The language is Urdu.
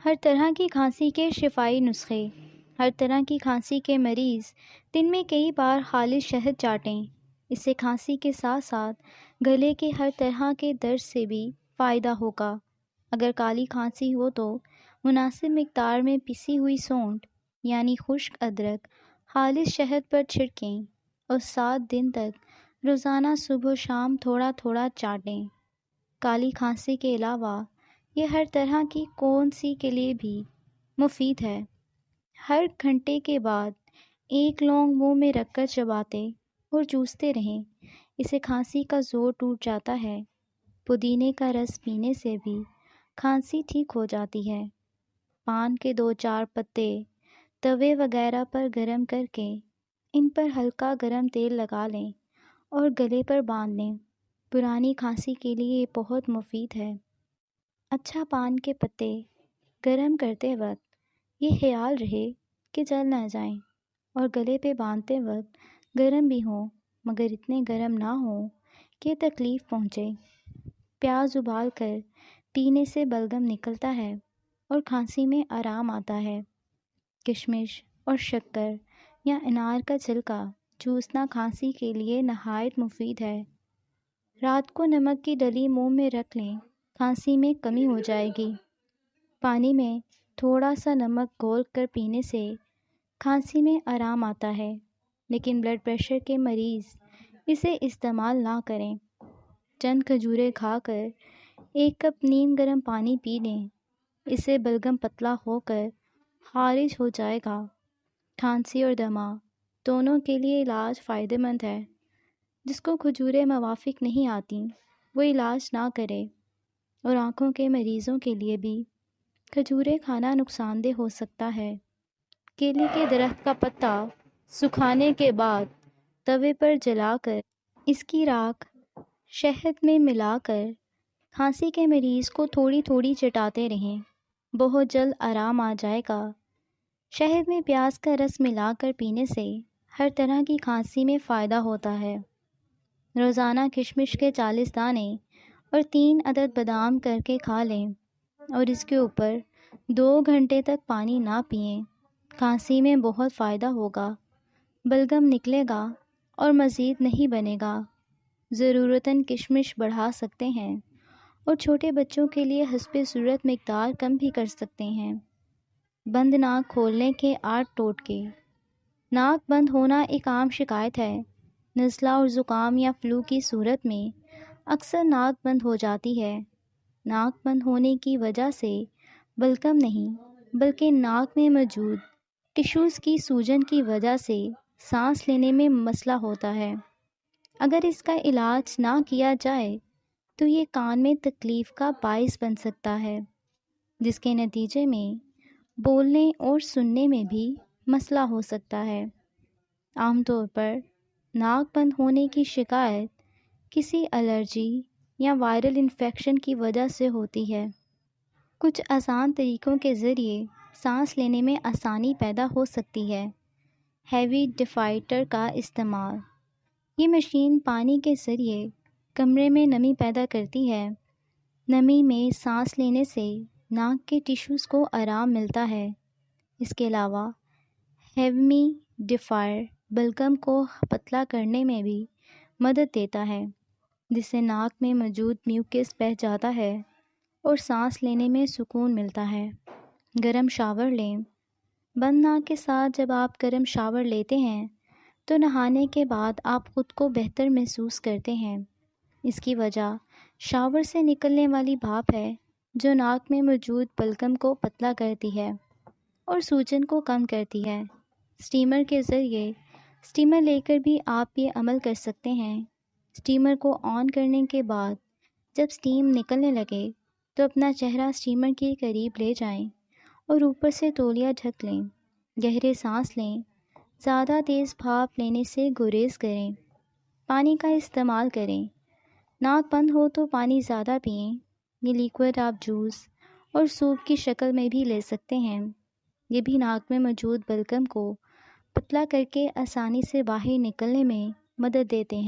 ہر طرح کی کھانسی کے شفائی نسخے۔ ہر طرح کی کھانسی کے مریض دن میں کئی بار خالص شہد چاٹیں۔ اس سے کھانسی کے ساتھ ساتھ گلے کے ہر طرح کے درد سے بھی فائدہ ہوگا۔ اگر کالی کھانسی ہو تو مناسب مقدار میں پسی ہوئی سونڈ یعنی خشک ادرک خالص شہد پر چھڑکیں اور 7 دن تک روزانہ صبح و شام تھوڑا تھوڑا چاٹیں۔ کالی کھانسی کے علاوہ یہ ہر طرح کی کونسی کے لیے بھی مفید ہے۔ ہر گھنٹے کے بعد 1 لونگ منہ میں رکھ کر چباتے اور چوستے رہیں، اس سے کھانسی کا زور ٹوٹ جاتا ہے۔ پودینے کا رس پینے سے بھی کھانسی ٹھیک ہو جاتی ہے۔ پان کے 2-4 پتے توے وغیرہ پر گرم کر کے ان پر ہلکا گرم تیل لگا لیں اور گلے پر باندھ لیں۔ پرانی کھانسی کے لیے یہ بہت مفید ہے۔ اچھا، پان کے پتے گرم کرتے وقت یہ خیال رہے کہ جل نہ جائیں اور گلے پہ باندھتے وقت گرم بھی ہوں مگر اتنے گرم نہ ہوں کہ تکلیف پہنچے۔ پیاز ابال کر پینے سے بلغم نکلتا ہے اور کھانسی میں آرام آتا ہے۔ کشمش اور شکر یا انار کا چھلکا چوسنا کھانسی کے لیے نہایت مفید ہے۔ رات کو نمک کی ڈلی منہ میں رکھ لیں، کھانسی میں کمی ہو جائے گی۔ پانی میں تھوڑا سا نمک گھول کر پینے سے کھانسی میں آرام آتا ہے، لیکن بلڈ پریشر کے مریض اسے استعمال نہ کریں۔ چند کھجوریں کھا کر 1 کپ نیم گرم پانی پی لیں، اس سے بلغم پتلا ہو کر خارج ہو جائے گا۔ کھانسی اور دمہ دونوں کے لیے علاج فائدہ مند ہے۔ جس کو کھجوریں موافق نہیں آتی وہ علاج نہ کرے، اور آنکھوں کے مریضوں کے لیے بھی کھجوریں کھانا نقصان دہ ہو سکتا ہے۔ کیلے کے درخت کا پتا سکھانے کے بعد توے پر جلا کر اس کی راکھ شہد میں ملا کر کھانسی کے مریض کو تھوڑی تھوڑی چٹاتے رہیں، بہت جلد آرام آ جائے گا۔ شہد میں پیاز کا رس ملا کر پینے سے ہر طرح کی کھانسی میں فائدہ ہوتا ہے۔ روزانہ کشمش کے 40 دانے اور 3 عدد بادام کر کے کھا لیں اور اس کے اوپر 2 گھنٹے تک پانی نہ پئیں۔ کھانسی میں بہت فائدہ ہوگا، بلغم نکلے گا اور مزید نہیں بنے گا۔ ضرورتاً کشمش بڑھا سکتے ہیں اور چھوٹے بچوں کے لیے حسب صورت مقدار کم بھی کر سکتے ہیں۔ بند ناک کھولنے کے 8 ٹوٹکے۔ ناک بند ہونا ایک عام شکایت ہے۔ نزلہ اور زکام یا فلو کی صورت میں اکثر ناک بند ہو جاتی ہے۔ ناک بند ہونے کی وجہ سے بلغم نہیں بلکہ ناک میں موجود ٹشوز کی سوجن کی وجہ سے سانس لینے میں مسئلہ ہوتا ہے۔ اگر اس کا علاج نہ کیا جائے تو یہ کان میں تکلیف کا باعث بن سکتا ہے، جس کے نتیجے میں بولنے اور سننے میں بھی مسئلہ ہو سکتا ہے۔ عام طور پر ناک بند ہونے کی شکایت کسی الرجی یا وائرل انفیکشن کی وجہ سے ہوتی ہے۔ کچھ آسان طریقوں کے ذریعے سانس لینے میں آسانی پیدا ہو سکتی ہے۔ ہیوی ڈیفائٹر کا استعمال۔ یہ مشین پانی کے ذریعے کمرے میں نمی پیدا کرتی ہے۔ نمی میں سانس لینے سے ناک کے ٹشوز کو آرام ملتا ہے۔ اس کے علاوہ ہیومی ڈیفائر بلغم کو پتلا کرنے میں بھی مدد دیتا ہے، جس سے ناک میں موجود میوکس بہہ جاتا ہے اور سانس لینے میں سکون ملتا ہے۔ گرم شاور لیں۔ بند ناک کے ساتھ جب آپ گرم شاور لیتے ہیں تو نہانے کے بعد آپ خود کو بہتر محسوس کرتے ہیں۔ اس کی وجہ شاور سے نکلنے والی بھاپ ہے جو ناک میں موجود بلغم کو پتلا کرتی ہے اور سوجن کو کم کرتی ہے۔ سٹیمر کے ذریعے سٹیمر لے کر بھی آپ یہ عمل کر سکتے ہیں۔ سٹیمر کو آن کرنے کے بعد جب سٹیم نکلنے لگے تو اپنا چہرہ سٹیمر کے قریب لے جائیں اور اوپر سے تولیہ ڈھک لیں۔ گہرے سانس لیں۔ زیادہ تیز بھاپ لینے سے گریز کریں۔ پانی کا استعمال کریں۔ ناک بند ہو تو پانی زیادہ پئیں۔ یہ لیکوئڈ آپ جوس اور سوپ کی شکل میں بھی لے سکتے ہیں۔ یہ بھی ناک میں موجود بلغم کو پتلا کر کے آسانی سے باہر نکلنے میں مدد دیتے ہیں۔